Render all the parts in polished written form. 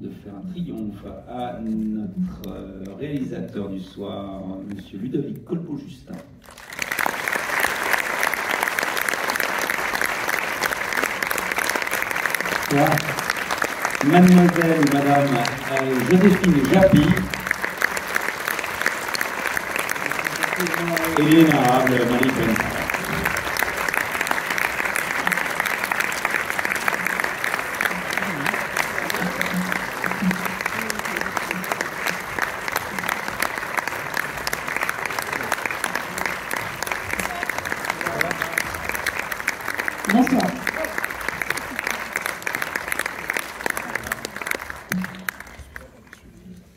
de faire un triomphe à notre réalisateur du soir, monsieur Ludovic Colbeau-Justin. Mademoiselle, madame Joséphine Japy et l'inénarrable Marie Bentala. Bonsoir.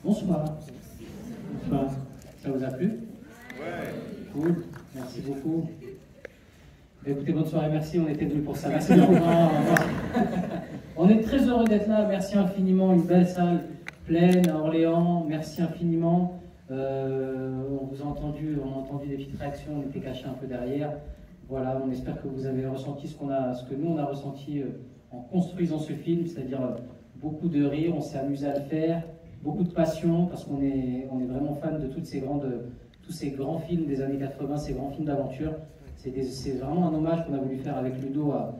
Bonsoir. Bonsoir. Ça vous a plu? Ouais. Cool. Merci beaucoup. Écoutez, bonne soirée, merci. On était venus pour ça. Merci de revoir. On est très heureux d'être là. Merci infiniment. Une belle salle pleine à Orléans. Merci infiniment. On vous a entendu, on a entendu des petites réactions. On était cachés un peu derrière. Voilà, on espère que vous avez ressenti ce que nous on a ressenti en construisant ce film, c'est-à-dire beaucoup de rire, on s'est amusé à le faire, beaucoup de passion, parce qu'on est vraiment fan de tous ces grands films des années 80, ces grands films d'aventure. C'est vraiment un hommage qu'on a voulu faire avec Ludo à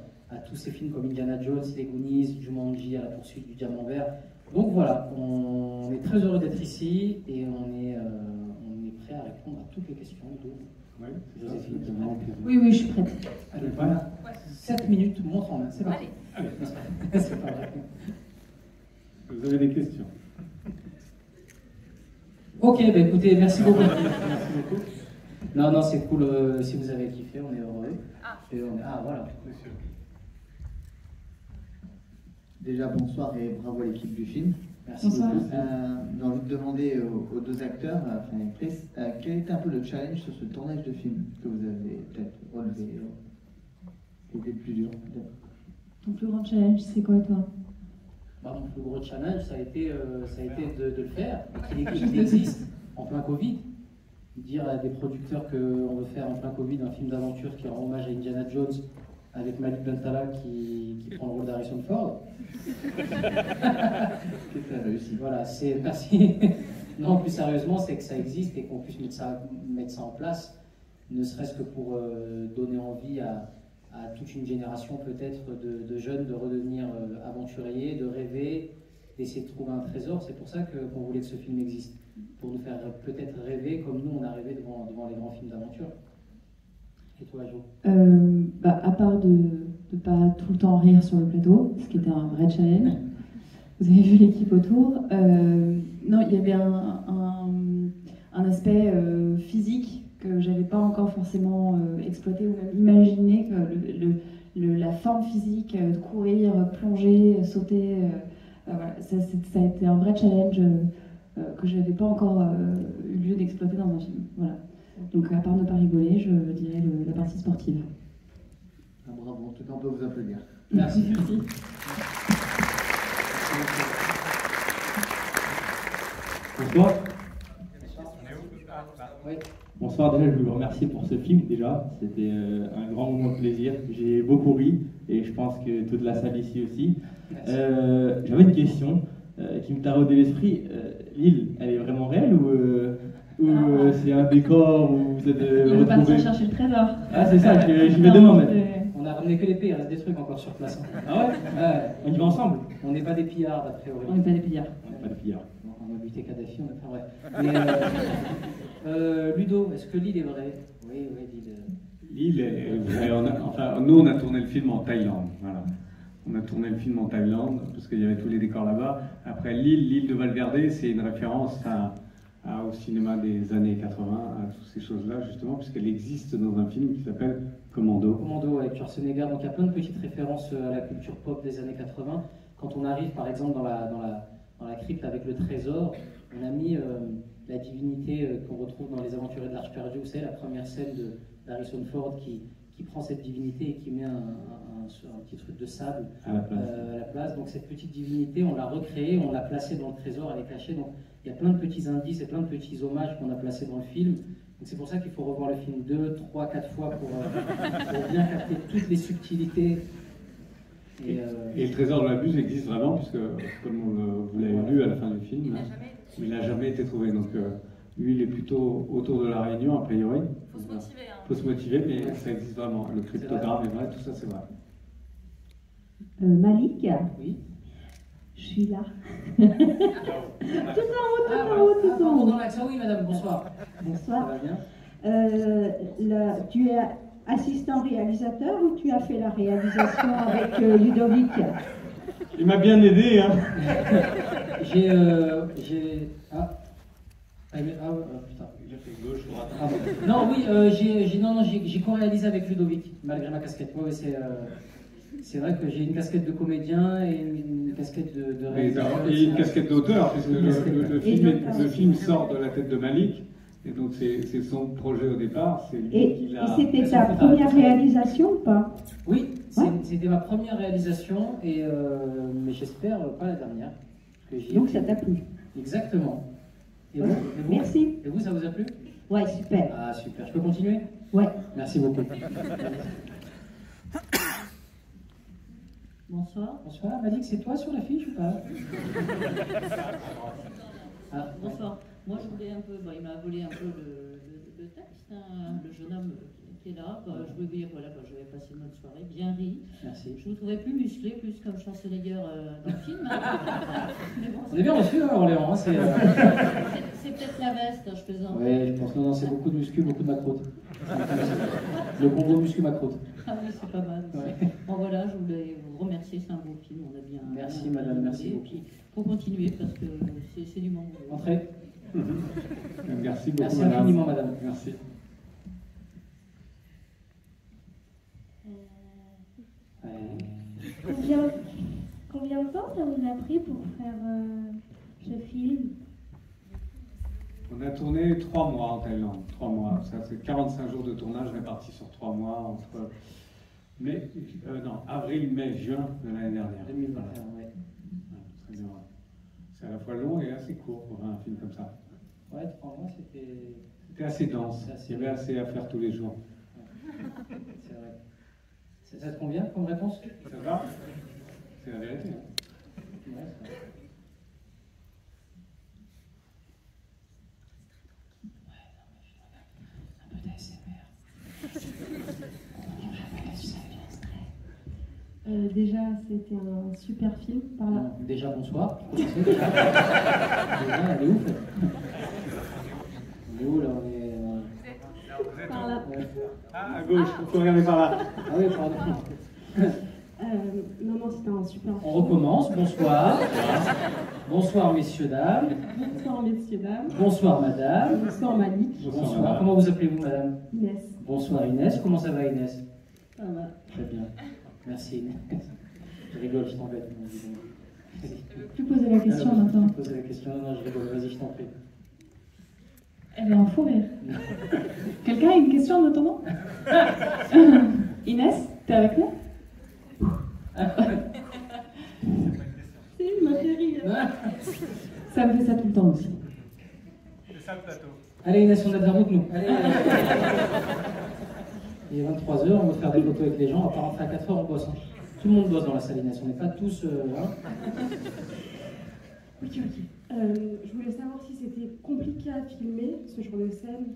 tous ces films comme Indiana Jones, Les Goonies, Jumanji, À la poursuite du diamant vert. Donc voilà, on est très heureux d'être ici et on est prêt à répondre à toutes les questions. Oui, Joséphine. Oui, je suis prête. Allez, voilà. 7 minutes, montre en main, c'est parti. Allez, c'est pas vrai. Vous avez des questions? Ok, bah écoutez, merci beaucoup. Merci beaucoup. Non, c'est cool, si vous avez kiffé, on est heureux. Voilà. Déjà, bonsoir et bravo à l'équipe du film. Merci Bonsoir. beaucoup. J'ai envie de demander aux deux acteurs, Fran et Chris, quel était un peu le challenge sur ce tournage de film que vous avez peut-être relevé, qui était le plus dur peut-être? Ton plus grand challenge, c'est quoi, toi? Mon plus gros challenge, ça a été de le faire, qu'il existe en plein Covid. Dire à des producteurs qu'on veut faire en plein Covid un film d'aventure qui rend hommage à Indiana Jones avec Malik Bentala qui prend le rôle d'Harrison Ford. C'était réussi. Voilà, merci. Non, plus sérieusement, c'est que ça existe et qu'on puisse mettre ça en place, ne serait-ce que pour donner envie à toute une génération peut-être de jeunes de redevenir aventuriers, de rêver, d'essayer de trouver un trésor. C'est pour ça qu'on voulait que ce film existe, pour nous faire peut-être rêver comme nous on a rêvé devant les grands films d'aventure. Et toi, Jo? À part de ne pas tout le temps rire sur le plateau, ce qui était un vrai challenge, vous avez vu l'équipe autour. Non, il y avait un aspect physique que j'avais pas encore forcément exploité ou même imaginé, que la forme physique, de courir, plonger, sauter, voilà, ça a été un vrai challenge que je n'avais pas encore eu lieu d'exploiter dans un film. Voilà. Donc à part ne pas rigoler, je dirais la partie sportive. Ah, bravo, en tout cas on peut vous applaudir. Merci. Merci. Bonsoir. Oui. Bonsoir, déjà je vous remercie pour ce film déjà, c'était un grand moment de plaisir, j'ai beaucoup ri et je pense que toute la salle ici aussi. J'avais une question qui me taraudait l'esprit, l'île elle est vraiment réelle ou c'est un décor où vous êtes On va partir chercher le trésor. Ah c'est ça, j'y vais demain même. On a ramené que l'épée, il reste des trucs encore sur place. Ah ouais, on y va ensemble? On n'est pas des pillards, a priori. On n'est pas des pillards. On n'est pas des pillards. On a buté Kadhafi, on a fait vrai. Mais, Ludo, est-ce que l'île est vraie? Oui, l'île. L'île est vraie. Nous, on a tourné le film en Thaïlande. Voilà. On a tourné le film en Thaïlande parce qu'il y avait tous les décors là-bas. Après, l'île de Valverde, c'est une référence au cinéma des années 80, à toutes ces choses-là, justement, puisqu'elle existe dans un film qui s'appelle Commando. Commando avec Schwarzenegger. Donc il y a plein de petites références à la culture pop des années 80. Quand on arrive, par exemple, dans la crypte avec le trésor, on a mis la divinité qu'on retrouve dans Les Aventuriers de l'Arche perdue. Vous savez, la première scène d'Harrison Ford qui prend cette divinité et qui met un petit truc de sable à la place. Donc cette petite divinité, on l'a recréée, on l'a placée dans le trésor, elle est cachée. Donc il y a plein de petits indices et plein de petits hommages qu'on a placés dans le film. Donc c'est pour ça qu'il faut revoir le film 2, 3, 4 fois pour bien capter toutes les subtilités. Et le trésor de la buse existe vraiment, puisque comme vous l'avez film, mais il n'a jamais été trouvé. Donc lui, il est plutôt autour de la Réunion, a priori. Faut se motiver. Hein. Faut se motiver, mais ça existe vraiment. Le cryptogramme est vrai, tout ça c'est vrai. Malik, Oui. je suis là. Tout en haut. dans l'accent, oui, madame, bonsoir. Ça Bonsoir. va bien? Tu es assistant réalisateur ou tu as fait la réalisation avec Ludovic? Il m'a bien aidé, hein. J'ai. Ah, putain. Il a fait gauche, droite. Ah, bon. Non, oui, j'ai co-réalisé avec Ludovic, malgré ma casquette. Ouais, c'est vrai que j'ai une casquette de comédien et une casquette de réalisateur. Et une casquette d'auteur, puisque Une casquette le film sort de la tête de Malik, et donc c'est son projet au départ. C'est lui Et qui l'a. c'était ta première réalisation ou pas? Oui, Ouais. c'était ma première réalisation, mais j'espère pas la dernière. Que j'y ai Donc pris. ça t'a plu? Exactement. Et vous, Ouais. et vous Merci. Et vous, ça vous a plu? Ouais, super. Ah, super. Je peux continuer? Ouais. Merci beaucoup. Bonsoir. Bonsoir, Malik, c'est toi sur l'affiche ou pas? Ah, Bonsoir. Moi, je voulais un peu. Il m'a volé un peu le texte, hein, le jeune homme qui est là. Je voulais dire voilà, je vais passer une bonne soirée, bien ri. merci. Je vous trouvais plus musclé, plus comme Schwarzenegger dans le film. Hein. Mais bon, On est bien reçu, hein, Orléans. Hein, c'est peut-être la veste, je plaisante. Ouais, je pense que non, c'est beaucoup de muscu, beaucoup de macroute. Le combo muscu-macroute. Ah oui, c'est pas mal. Ouais. Bon, voilà, je voulais vous remercier, c'est un beau film. On a bien. Merci, bien madame, merci regardé. beaucoup. Et puis, faut continuer parce que c'est du monde. Entrez. Merci beaucoup, Merci madame. infiniment, madame. Merci. Combien de temps ça vous a pris pour faire ce film? On a tourné 3 mois en Thaïlande. 3 mois. Ça, c'est 45 jours de tournage répartis sur 3 mois entre avril, mai, juin de l'année dernière. 2021, Voilà. ouais. Très bien. C'est à la fois long et assez court pour un film comme ça. Ouais, 3 mois, c'était. C'était assez dense. Il y avait assez à faire tous les jours. C'est vrai. Ça te convient comme réponse? Ça va? C'est la vérité. Hein. Ouais, ça va. Un peu d'ASMR. Déjà, c'était un super film par là. Déjà, bonsoir. Déjà, elle est ouf. On est où là? On est. Par là. Ouais. Ah, à gauche, il faut regarder par là. Ah oui, pardon. Non, c'était un super film. On recommence. Bonsoir. Bonsoir, messieurs, dames. Bonsoir, messieurs, dames. Bonsoir, madame. Bonsoir, Malik. Bonsoir. Comment vous appelez-vous, madame? Inès. Bonsoir, Inès. Comment ça va, Inès? Ça va. Très bien. Merci, Inès. Je rigole, je t'embête. Tu posais la question maintenant. Je posais la question. Non, je rigole. Vas-y, je t'en prie. Elle est en fou rire. Quelqu'un a une question en attendant? Inès, t'es avec nous? Si, il m'a fait rire. Ça me fait ça tout le temps aussi. C'est ça le plateau. Allez, Inès, on a de la route, nous. Allez. Il est 23h, on va faire des photos avec les gens. On va pas rentrer à 4h, on bosse. Hein. Tout le monde bosse dans la salle, Inès. On n'est pas tous. Ok. Je voulais savoir si c'était compliqué à filmer ce genre de scène.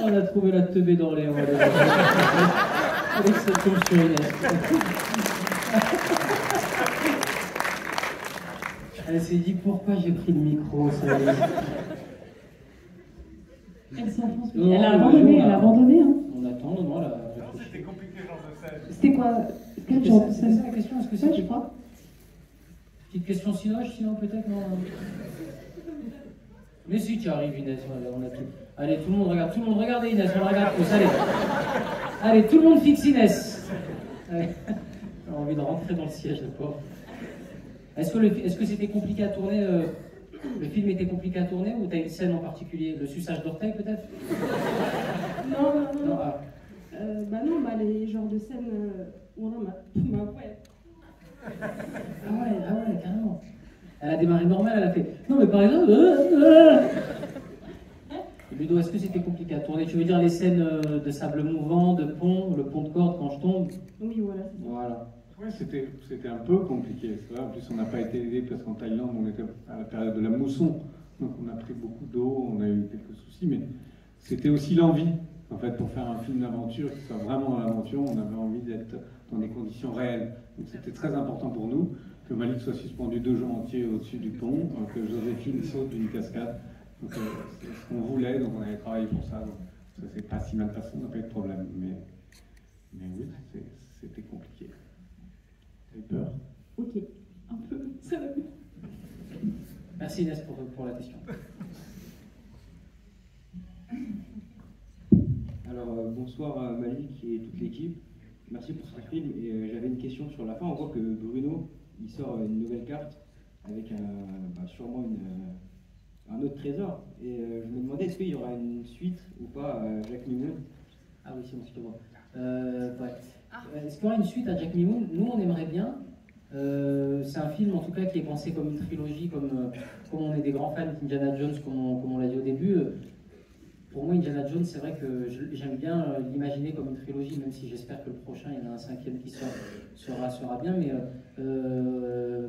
On a trouvé la teubée d'Orléans. Avec cette tombe sur Inès. Elle s'est dit pourquoi j'ai pris le micro. Ça y est. Elle s'enfonce. Non, Elle a non, abandonné, non, elle a abandonné. Hein. On attend, non, là. C'était compliqué, genre de scène. C'était quoi? Quel genre de C'est ça scène? la question? Est-ce que Ouais, c'est je crois. Petite question sinoche, sinon peut-être non. Mais si tu arrives, Inès, on a tout. Allez, tout le monde regarde, Inès, on la regarde tous, allez. Allez, tout le monde fixe Inès. Allez. J'ai envie de rentrer dans le siège, le pauvre. Est-ce que c'était compliqué à tourner le film était compliqué à tourner ou t'as une scène en particulier? Le suçage d'orteil peut-être? Non. Ah. Les genres de scènes où on a ouais. Ah ouais, carrément. Elle a démarré normal, elle a fait. Non, mais par exemple. Ludo, est-ce que c'était compliqué à tourner? Tu veux dire les scènes de sable mouvant, de pont, le pont de corde quand je tombe? Oui, voilà. Voilà. Ouais, c'était un peu compliqué. C'est vrai. En plus, on n'a pas été aidé parce qu'en Thaïlande, on était à la période de la mousson. Donc, on a pris beaucoup d'eau, on a eu quelques soucis. Mais c'était aussi l'envie. En fait, pour faire un film d'aventure, qui soit vraiment dans l'aventure, on avait envie d'être dans des conditions réelles. Donc, c'était très important pour nous que Malik soit suspendu 2 jours entiers au-dessus du pont, que Joséphine saute d'une cascade. Donc, c'est ce qu'on voulait, donc on avait travaillé pour ça. Donc, ça s'est pas si mal passé, on n'a pas eu de problème. Mais oui, c'était compliqué. T'avais peur? Ok, un peu, ça va mieux. Merci Inès pour la question. Alors, bonsoir à Malik et toute l'équipe. Merci pour ce film. Et j'avais une question sur la fin. On voit que Bruno, il sort une nouvelle carte avec sûrement un autre trésor. Et je me demandais, est-ce qu'il y aura une suite ou pas à Jack Mimoun? Ah oui, c'est bon, je te vois. Ouais. Est-ce qu'il y aura une suite à Jack Mimoun? Nous, on aimerait bien. C'est un film, en tout cas, qui est pensé comme une trilogie, comme on est des grands fans d'Indiana Jones, comme on l'a dit au début. Pour moi, Indiana Jones, c'est vrai que j'aime bien l'imaginer comme une trilogie, même si j'espère que le prochain, il y en a un 5e qui sera bien. Mais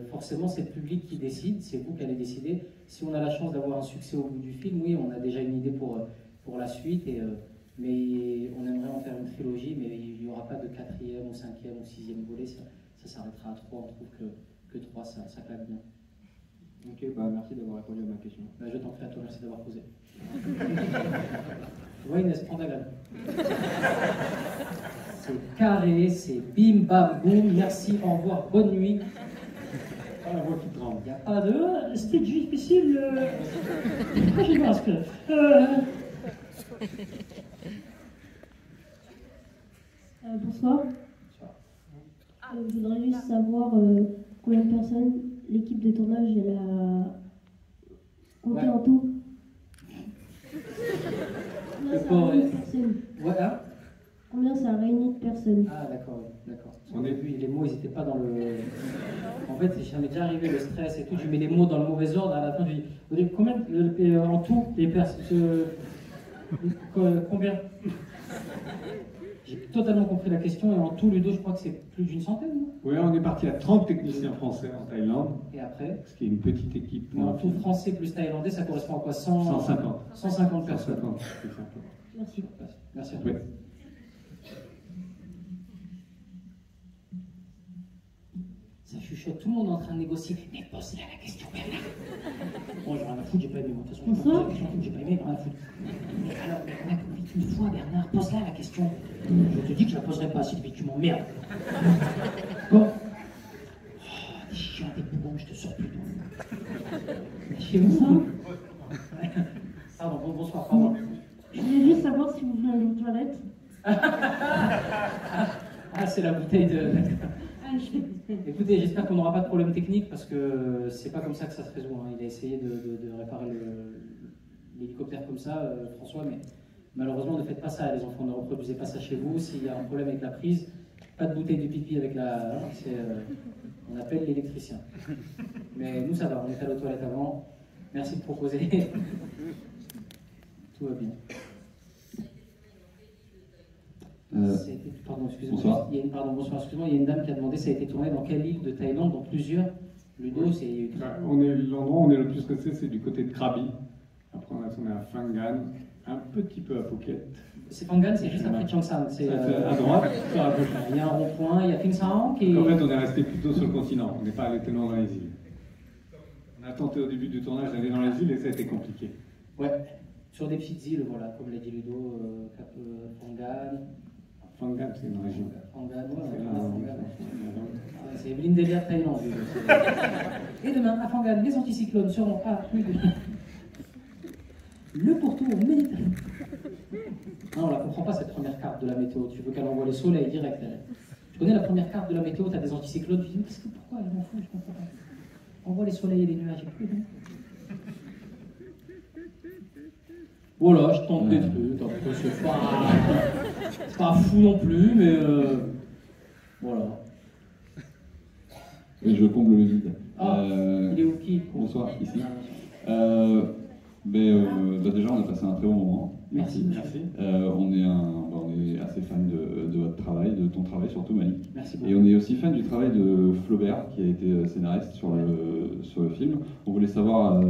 forcément, c'est le public qui décide, c'est vous qui allez décider. Si on a la chance d'avoir un succès au bout du film, oui, on a déjà une idée pour la suite. Mais on aimerait en faire une trilogie, mais il n'y aura pas de 4e ou 5e ou 6e volet. Ça s'arrêtera à 3. On trouve que 3, ça claque bien. Ok, merci d'avoir répondu à ma question. Je t'en prie à toi, merci d'avoir posé. Ouais, Inès, prends ta gamme. C'est carré, c'est bim, bam, boum, merci, au revoir, bonne nuit. Pas la voix qui tremble. Il n'y a pas de. C'était difficile. Je pense que. Bonsoir. Je voudrais juste savoir combien de personnes l'équipe de tournage elle a compté en tout. Combien ça a réuni de personnes? Voilà. Combien ça a réuni de personnes? Ah d'accord, d'accord. Au début, les mots, ils n'étaient pas dans le... En fait, ça m'est déjà arrivé, le stress et tout, je mets les mots dans le mauvais ordre, à la fin, je dis, combien en tout, les personnes... Combien? J'ai totalement compris la question, et en tout, Ludo, je crois que c'est plus d'une centaine, non? Oui, on est parti à 30 techniciens français en Thaïlande. Et après? Ce qui est une petite équipe. Mais en tout, français plus thaïlandais, ça correspond à quoi? 150 personnes. 150, Merci. Merci à toi. Ouais. Ça chuchote, tout le monde est en train de négocier. Mais pose-la la question, Bernard. Bon, j'ai rien à foutre, j'ai pas aimé. De toute façon, j'ai pas aimé, rien à foutre. Mais alors, on a compris qu'une fois, Bernard, pose-la la question. Je te dis que je la poserai pas, Sylvie, tu m'emmerdes. Bon. Oh, des chiens, des poumons, je te sors plus d'eau. Chez vous? Pardon, bonsoir, pardon. Je voulais juste savoir si vous venez aux toilettes. Ah, c'est la bouteille de... Écoutez, j'espère qu'on n'aura pas de problème technique parce que c'est pas comme ça que ça se résout. Hein. Il a essayé de réparer l'hélicoptère comme ça, François, mais malheureusement, ne faites pas ça, les enfants. Ne reproduisez pas ça chez vous. S'il y a un problème avec la prise, pas de bouteille de pipi avec la... on appelle l'électricien. Mais nous, ça va. On est allé aux toilettes avant. Merci de proposer. Tout va bien. Pardon, excusez-moi. Bonsoir. Bonsoir, excusez-moi. Il y a une dame qui a demandé ça a été tourné dans quelle île de Thaïlande? Dans plusieurs. Ludo, c'est. L'endroit où on est le plus resté, c'est du côté de Krabi. Après, on a tourné à Phangan, un petit peu à Phuket. C'est Phangan, c'est juste après Chiang Saen. C'est à droite, à gauche. Il y a un rond-point, il y a Phing Saen qui. En fait, on est resté plutôt sur le continent. On n'est pas allé tellement dans les îles. On a tenté au début du tournage d'aller dans les îles et ça a été compliqué. Ouais. Sur des petites îles, voilà, comme l'a dit Ludo, Phangan. Phangan, c'est une région. Phangan, c'est Evelyne Delia de Thaïlande. Et demain, à Phangan, les anticyclones seront à plus de... Le pourtour méditerranéen. Non, on ne la comprend pas cette première carte de la météo. Tu veux qu'elle envoie le soleil direct. Tu connais la première carte de la météo, tu as des anticyclones, tu dis, mais pourquoi elle m'en fout, je comprends pas. Envoie les soleils et les nuages, et plus, non? Voilà, je tente des trucs, après c'est pas fou non plus, mais voilà. Et je comble le vide. Il est où qui? Bonsoir, ici. Déjà, on a passé un très bon moment. Merci. On est assez fan de votre travail, de ton travail surtout, Malik. Merci beaucoup. Et on est aussi fan du travail de Flaubert, qui a été scénariste sur le film. On voulait savoir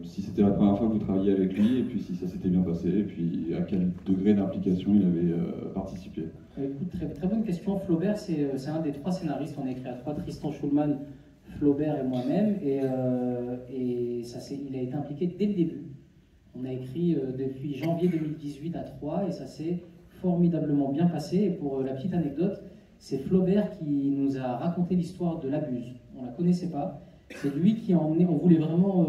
si c'était la première fois que vous travailliez avec lui, et puis si ça s'était bien passé, et puis à quel degré d'implication il avait participé. Écoute, très bonne question. Flaubert, c'est un des 3 scénaristes. On a écrit à 3, Tristan Schulman, Flaubert et moi-même. Et il a été impliqué dès le début. On a écrit depuis janvier 2018 à 3 et ça s'est formidablement bien passé. Et pour la petite anecdote, c'est Flaubert qui nous a raconté l'histoire de La Buse. On ne la connaissait pas. C'est lui qui a emmené. On voulait vraiment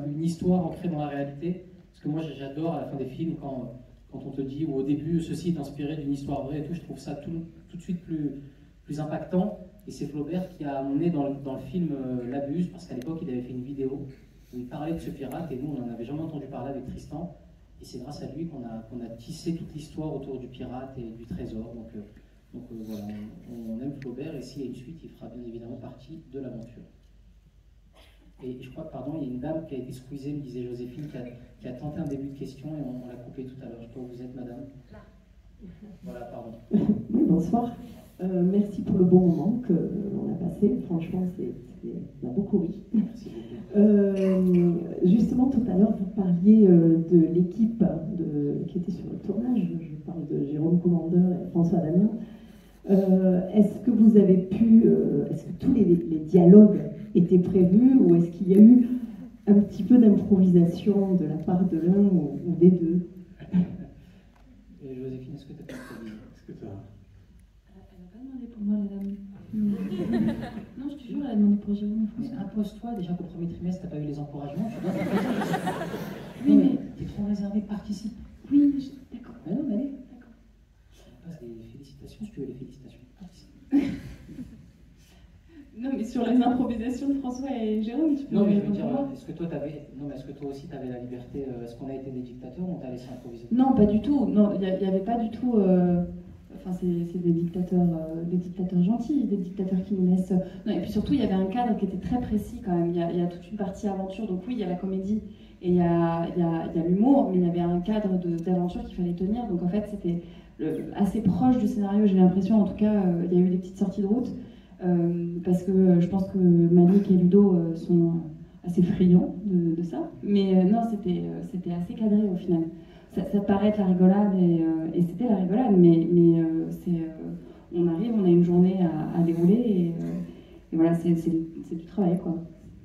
une histoire ancrée dans la réalité. Parce que moi, j'adore à la fin des films quand on te dit, ou au début, ceci est inspiré d'une histoire vraie et tout, je trouve ça tout de suite plus impactant. Et c'est Flaubert qui a emmené dans le film La Buse, parce qu'à l'époque, il avait fait une vidéo où il parlait de ce pirate, et nous, on n'en avait jamais entendu parler avec Tristan. Et c'est grâce à lui qu'on a tissé toute l'histoire autour du pirate et du trésor. Donc voilà, on aime Flaubert, et s'il y a une suite, il fera bien évidemment partie de l'aventure. Et je crois que, pardon, il y a une dame qui a été squeezée, me disait Joséphine, qui a tenté un début de question, et on l'a coupé tout à l'heure. Je sais pas où vous êtes, madame. Là. Voilà, pardon. Oui, bonsoir. Merci pour le bon moment qu'on a passé. Franchement, on a beaucoup ri. Merci beaucoup. Justement, tout à l'heure, vous parliez de l'équipe qui était sur le tournage. Je parle de Jérôme Commandeur et François Damien. Est-ce que vous avez pu... est-ce que tous les dialogues étaient prévus, ou est-ce qu'il y a eu un petit peu d'improvisation de la part de l'un ou des deux? Et Joséphine, est-ce que tu as prévu? Elle n'a pas demandé pour moi, la dame. Non, je te jure, elle a demandé pour Jérôme. Mais impose-toi, déjà qu'au premier trimestre, tu n'as pas eu les encouragements. Oui, mais... Tu es trop réservé, participe. Oui, d'accord. Mais non, allez. D'accord. Je passe des félicitations, si tu veux les félicitations. Participe. Non, mais sur les improvisations de François et Jérôme, tu peux... Non, mais je veux dire, est-ce que toi aussi tu avais la liberté, est-ce qu'on a été des dictateurs ou on t'a laissé improviser? Non, pas du tout. Non, il n'y avait pas du tout... Enfin, c'est des dictateurs gentils, des dictateurs qui nous laissent... Non, et puis surtout, il y avait un cadre qui était très précis quand même. Il y a toute une partie aventure, donc oui, il y a la comédie et il y a l'humour, mais il y avait un cadre d'aventure qu'il fallait tenir. Donc en fait, c'était assez proche du scénario, j'ai l'impression. En tout cas, il y a eu des petites sorties de route. Parce que je pense que Malik et Ludo sont assez friands de ça. Mais non, c'était assez cadré au final. Ça paraît être la rigolade, et c'était la rigolade, mais on arrive, on a une journée à dérouler, et voilà, c'est du travail, quoi.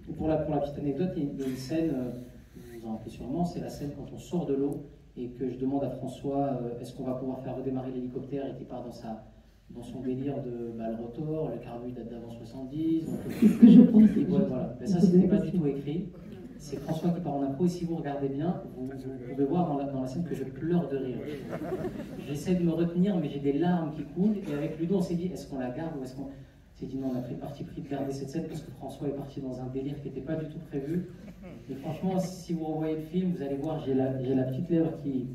Et pour la petite anecdote, il y a une scène, vous vous en rappelez sûrement, c'est la scène quand on sort de l'eau et que je demande à François est-ce qu'on va pouvoir faire redémarrer l'hélicoptère, et qu'il part dans son délire de le rotor, le carbu date d'avant 70. C'est ce que je pense. Voilà. Mais ça, c'était pas du tout écrit. C'est François qui part en impro, et si vous regardez bien, vous pouvez voir dans la scène que je pleure de rire. J'essaie de me retenir, mais j'ai des larmes qui coulent. Et avec Ludo, on s'est dit, est-ce qu'on la garde ou est-ce qu'on... On s'est dit non, on a pris parti pris de garder cette scène parce que François est parti dans un délire qui n'était pas du tout prévu. Et franchement, si vous revoyez le film, vous allez voir, j'ai la petite lèvre qui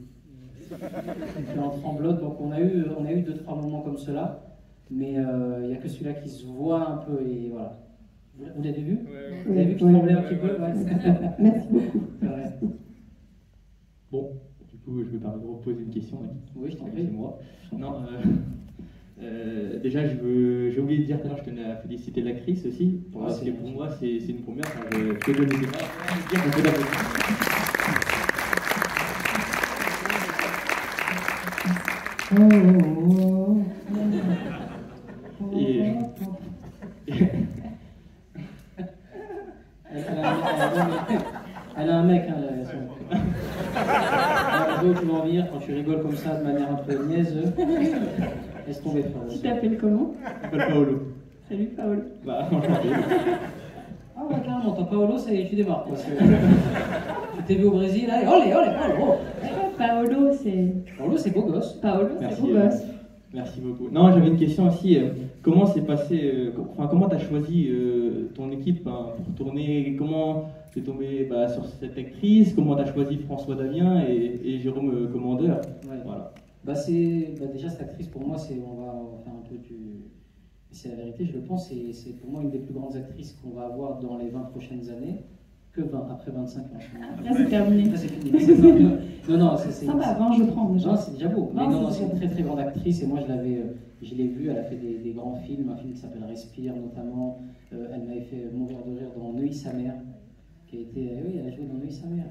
est en tremblote. Donc on a eu 2-3 moments comme cela, mais il n'y a que celui-là qui se voit un peu, et voilà. Vous l'avez vu? Vous avez vu qu'il tremblait un petit peu? Merci beaucoup. Bon, du coup, je me permets de reposer une question. Oui, je t'en prie. C'est moi. Non, déjà, j'ai oublié de dire que je tenais à féliciter l'actrice aussi, parce que pour moi, c'est une première. Je peux donner des dire un peu Elle a un mec, hein, tu vas en venir quand tu rigoles comme ça de manière un peu niaise. Laisse tomber, frère. Tu t'appelles comment? Je m'appelle Paolo. Salut, Paolo. Bah, enchanté. Ah ouais, carrément, toi, Paolo, tu démarres, quoi. Tu t'es vu au Brésil, là, et olé, Paolo. Paolo, c'est beau gosse. Paolo, c'est beau gosse. Merci beaucoup. Non, j'avais une question aussi. Comment s'est passé, comment tu as choisi ton équipe pour tourner? Comment tu es tombé sur cette actrice? Comment tu as choisi François Damien et Jérôme Commandeur? Ouais. Voilà. Déjà, cette actrice, pour moi, on va faire un peu c'est la vérité, je le pense, c'est pour moi une des plus grandes actrices qu'on va avoir dans les 20 prochaines années. Que 20, après 25 ans. Après, c'est terminé. Après, c'est fini. Non, c'est ça va, 20, je prends déjà. Non, c'est déjà beau. Mais non, c'est une déjà très très grande actrice et moi je l'ai vue, elle a fait des grands films, un film qui s'appelle Respire notamment. Elle m'avait fait mourir de rire dans Neuilly sa mère, qui a été. Oui, elle a joué dans Neuilly sa mère.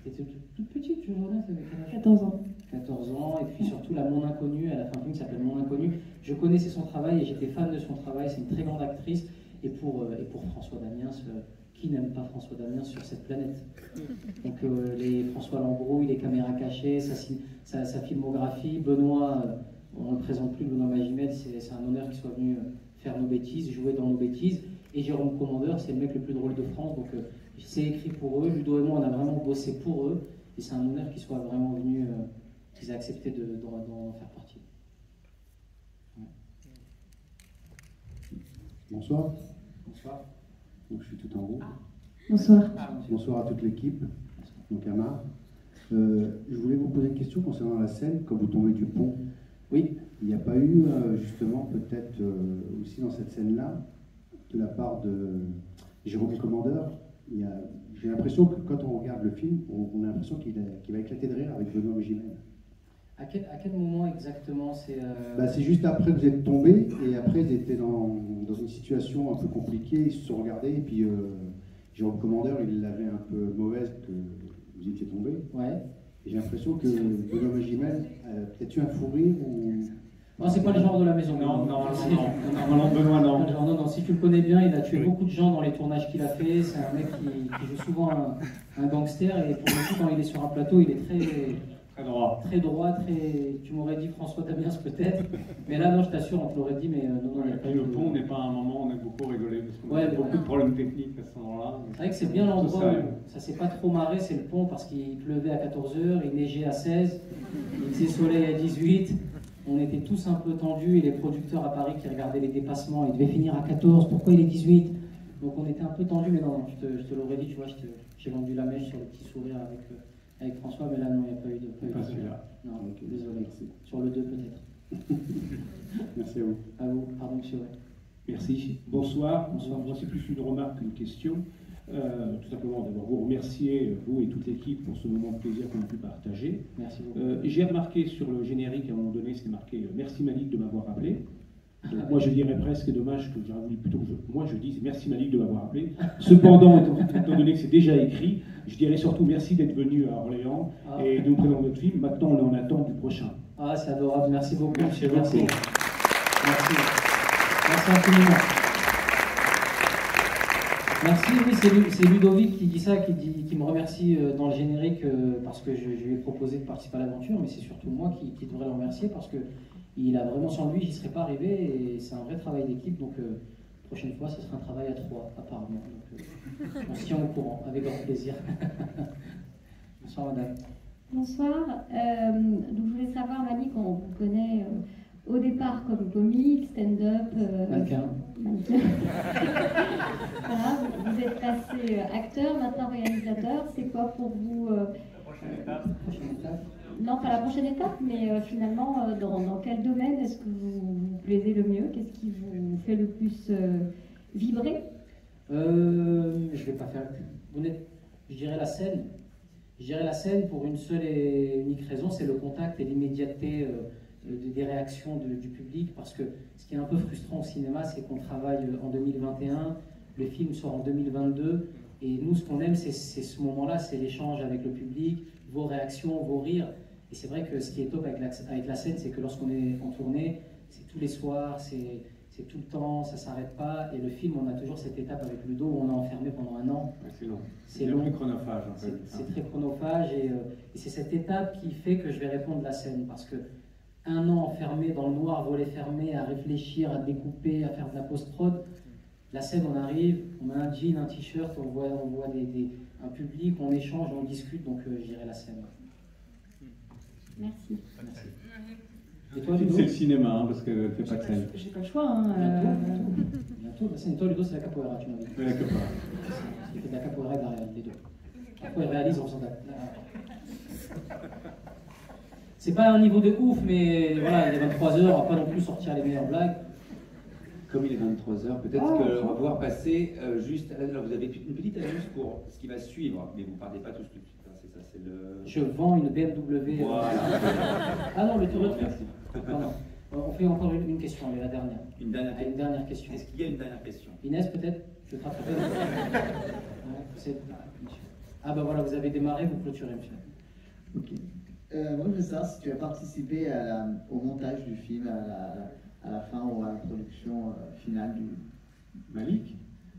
Elle était toute petite, je vois, ça avait 14 ans. 14 ans, et puis surtout La Mon Inconnu, elle a fait un film qui s'appelle Mon Inconnu. Je connaissais son travail et j'étais fan de son travail, c'est une très grande actrice. Et pour François Damiens, qui n'aime pas François Damiens sur cette planète? Donc les François Lambrouille, les caméras cachées, sa filmographie, Benoît, on ne le présente plus, Benoît Magimel, c'est un honneur qu'il soit venu faire nos bêtises, jouer dans nos bêtises. Et Jérôme Commandeur, c'est le mec le plus drôle de France, donc c'est écrit pour eux. Ludo et moi, on a vraiment bossé pour eux, et c'est un honneur qu'ils soient vraiment venus, qu'ils aient accepté d'en faire partie. Ouais. Bonsoir. Bonsoir. Donc, je suis tout en haut. Bonsoir. Bonsoir à toute l'équipe, donc Amar. Je voulais vous poser une question concernant la scène, quand vous tombez du pont. Oui. Il n'y a pas eu, justement, peut-être aussi dans cette scène-là, de la part de Jérôme Commandeur, j'ai l'impression que quand on regarde le film, on a l'impression qu'il va éclater de rire avec Benoît Magimel. À quel moment exactement c'est juste après que vous êtes tombé, et après ils étaient dans une situation un peu compliquée, ils se sont regardés, et puis Jérôme Commandeur, il l'avait un peu mauvaise que vous étiez tombé. Ouais. Et j'ai l'impression que Benoît Magimel a peut-être eu un fou rire ou... Non, c'est pas le genre de la maison. Non, Benoît, non. Non, si tu le connais bien, il a tué beaucoup de gens dans les tournages qu'il a fait. C'est un mec qui joue souvent un gangster, et pour le coup, quand il est sur un plateau, il est très droit. Tu m'aurais dit François Damiens peut-être, mais là, non, je t'assure, on te l'aurait dit, mais non, il n'y a pas eu le pont, on n'est pas à un moment, on a beaucoup rigolé, parce qu'on a beaucoup de problèmes techniques à ce moment-là. C'est vrai que c'est bien l'endroit où ça s'est pas trop marré, c'est le pont, parce qu'il pleuvait à 14h, il neigeait à 16, il faisait soleil à 18. On était tous un peu tendus, et les producteurs à Paris qui regardaient les dépassements, il devait finir à 14, pourquoi il est 18? Donc on était un peu tendus, mais non, je te l'aurais dit, tu vois, j'ai vendu la mèche sur le petit sourire avec François, mais là non, il n'y a pas eu de... Pas celui-là. Non, désolé. Sur le 2 peut-être. Merci à vous. À vous, pardon monsieur. Ouais. Merci. Bonsoir. Moi, c'est plus une remarque qu'une question. Tout simplement, d'abord, vous remercier, vous et toute l'équipe, pour ce moment de plaisir qu'on a pu partager. Merci beaucoup. J'ai remarqué sur le générique, à un moment donné, c'était marqué « Merci Malik de m'avoir appelé ». Donc, moi, je dirais presque dommage que j'aurais voulu plutôt que moi je dise « Merci Malik de m'avoir appelé ». Cependant, étant donné que c'est déjà écrit, je dirais surtout merci d'être venu à Orléans et de nous présenter notre film. Maintenant, on est en attente du prochain. Ah, c'est adorable. Merci beaucoup, monsieur. Merci. Merci infiniment. Merci, oui, c'est Ludovic qui dit ça, qui me remercie dans le générique parce que je lui ai proposé de participer à l'aventure, mais c'est surtout moi qui devrais le remercier parce qu'il a vraiment sans lui, j'y serais pas arrivé, et c'est un vrai travail d'équipe, donc prochaine fois, ce sera un travail à 3, apparemment. Donc, on se tient au courant, avec grand plaisir. Bonsoir, madame. Bonsoir. Donc, je voulais savoir, Malik, on vous connaît au départ comme comique, stand-up. Mannequin. Voilà, vous êtes passé acteur, maintenant réalisateur. C'est quoi pour vous La prochaine étape. Non, pas la prochaine étape, mais finalement, dans quel domaine est-ce que vous plaisez le mieux? Qu'est-ce qui vous fait le plus vibrer? Je vais pas faire... Je dirais la scène. Je dirais la scène pour une seule et unique raison, c'est le contact et l'immédiateté des réactions du public, parce que ce qui est un peu frustrant au cinéma, c'est qu'on travaille en 2021, le film sort en 2022, et nous, ce qu'on aime, c'est ce moment-là, c'est l'échange avec le public, vos réactions, vos rires. Et c'est vrai que ce qui est top avec la scène, c'est que lorsqu'on est en tournée, c'est tous les soirs, c'est tout le temps, ça ne s'arrête pas. Et le film, on a toujours cette étape avec Ludo où on est enfermé pendant un an. C'est long. C'est long. C'est chronophage, en fait. C'est très chronophage, et c'est cette étape qui fait que je vais répondre la scène. Parce que un an enfermé dans le noir, volet fermé, à réfléchir, à découper, à faire de la post-prod, la scène, on arrive, on a un jean, un t-shirt, on voit un public, on échange, on discute, donc j'irai la scène. Merci. Et toi, Ludo? C'est le cinéma, hein, parce que tu fais pas de scène. J'ai pas le choix. Hein, Bientôt, la scène. Toi, Ludo, c'est la capoeira, tu m'as dit. Oui, la capoeira. Il fait de la capoeira et de la réalité, les deux. Parfois, il réalise en faisant de la... C'est pas un niveau de ouf, mais voilà, il est 23h, on va pas non plus sortir les meilleures blagues. Comme il est 23h, peut-être qu'on va pouvoir passer juste. Là, vous avez une petite annonce pour ce qui va suivre, mais vous ne partez pas tous tout de suite. Hein, c'est ça, c'est le. Je vends une BMW. Voilà. Ah non, le truc. Merci. Non. On fait encore une question, mais la dernière. Une dernière question. Est-ce qu'il y a une dernière question? Inès, peut-être? Je vais te rattraper. Ah ben voilà, vous avez démarré, vous clôturez, monsieur. Ok. Moi, je veux savoir si tu as participé au montage du film, à la fin ou à la production finale du Malik.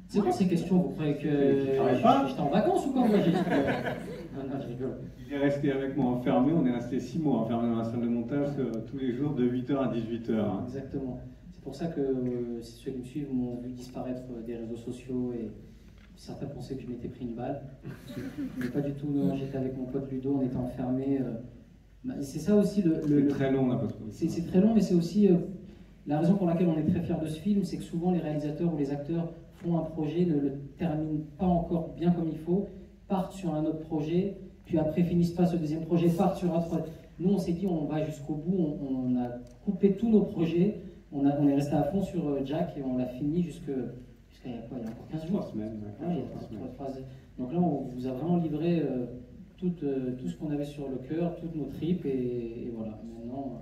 C'est quoi ces questions? Vous croyez que j'étais en vacances ou quoi? Moi, non, je rigole. Il est resté avec moi enfermé, on est resté 6 mois enfermé dans la salle de montage tous les jours de 8h à 18h. Hein. Exactement. C'est pour ça que ceux qui me suivent m'ont vu disparaître des réseaux sociaux et certains pensaient que je m'étais pris une balle. Mais pas du tout, non, j'étais avec mon pote Ludo, on était enfermés. C'est ça aussi c'est très long, on n'a pas trouvé. C'est très long, mais c'est aussi la raison pour laquelle on est très fiers de ce film, c'est que souvent les réalisateurs ou les acteurs font un projet, ne le terminent pas encore bien comme il faut, partent sur un autre projet, puis après finissent pas ce deuxième projet, partent sur un troisième. Nous, on s'est dit, on va jusqu'au bout, on a coupé tous nos projets, on est resté à fond sur Jack et on l'a fini jusqu'à il y a encore 15 jours. 3 semaines. Donc là, on vous a vraiment livré tout ce qu'on avait sur le cœur, toutes nos tripes, et voilà. Maintenant,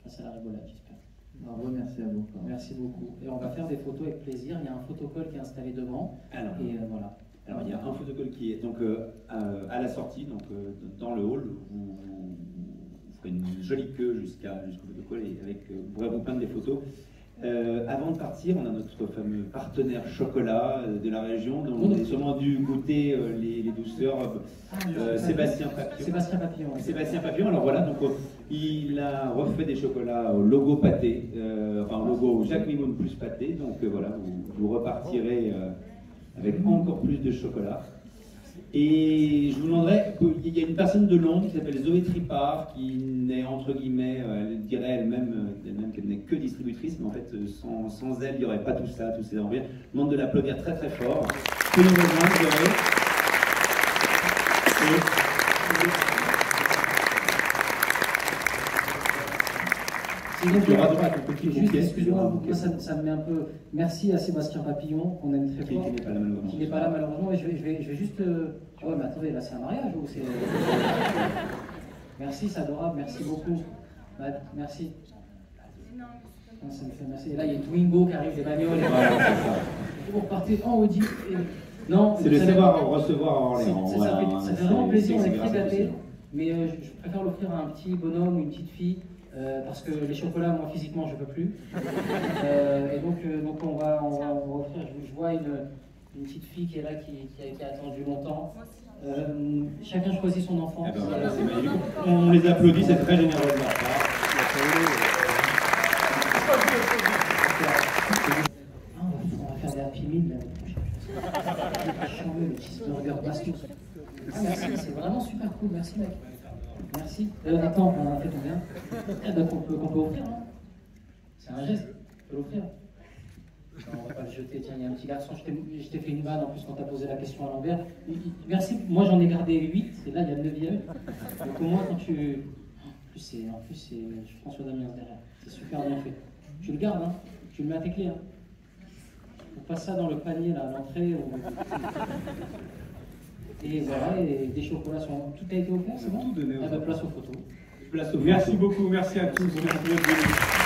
face à la rigolade, j'espère. Bravo, merci à vous. Merci beaucoup. Et on va faire des photos avec plaisir. Il y a un photocall qui est installé devant. Alors, voilà. Alors il y a un photocall qui est donc à la sortie, donc dans le hall. Vous ferez une jolie queue jusqu'au photocall et vous pourrez vous prendre des photos. Avant de partir, on a notre fameux partenaire chocolat de la région, dont vous avez sûrement dû goûter les douceurs. Sébastien Papillon. Sébastien Papillon. Alors voilà, donc il a refait des chocolats au logo pâté, enfin au logo Jacques Mimoun plus pâté. Donc voilà, vous repartirez avec encore plus de chocolat. Et je vous demanderais, il y a une personne de Londres qui s'appelle Zoé Tripart, qui n'est entre guillemets, elle dirait elle-même qu'elle n'est que distributrice, mais en fait sans elle, il n'y aurait pas tout ça, tous ces envies. Je vous demande de l'applaudir très très fort. Que nous rejoindre, Zoé. Excusez-moi, ça me met un peu. Merci à Sébastien Papillon, qu'on aime très fort. Qui n'est pas là malheureusement. Mais je vais juste. Ouais, mais attendez, là c'est un mariage ou c'est. Merci, c'est adorable, merci beaucoup. Merci. Ça me fait merci. Et là, il y a une Twingo qui arrive, des bagnoles. Vous repartez en Audi. Non, c'est le savoir recevoir à Orléans. Ça fait vraiment plaisir, on est très gâtés. Mais je préfère l'offrir à un petit bonhomme ou une petite fille. Parce que les chocolats, moi physiquement, je ne peux plus. Et donc on va offrir. Je vois une petite fille qui est là, qui a attendu longtemps. Chacun choisit son enfant. On les applaudit, c'est très généreux de leur part. On va faire des Happy Meal l'année prochaine. Le cheeseburger basket. Merci, c'est vraiment super cool. Merci mec. Merci. Attends, on a fait combien? Donc on peut offrir, hein. C'est un geste, on peut l'offrir. On va pas le jeter. Tiens, il y a un petit garçon, je t'ai fait une vanne en plus quand tu as posé la question à l'envers. Merci, moi j'en ai gardé 8, et là il y a le 9e. Donc au moins quand tu. En plus c'est François Damiens derrière. C'est super bien fait. Tu le gardes, hein. Tu le mets à tes clés, hein. On passe ça dans le panier là, à l'entrée. Et voilà, et des chocolats sont. Tout a été offert, c'est bon? Tout donné. Place aux photos. Merci beaucoup, merci à tous. Merci.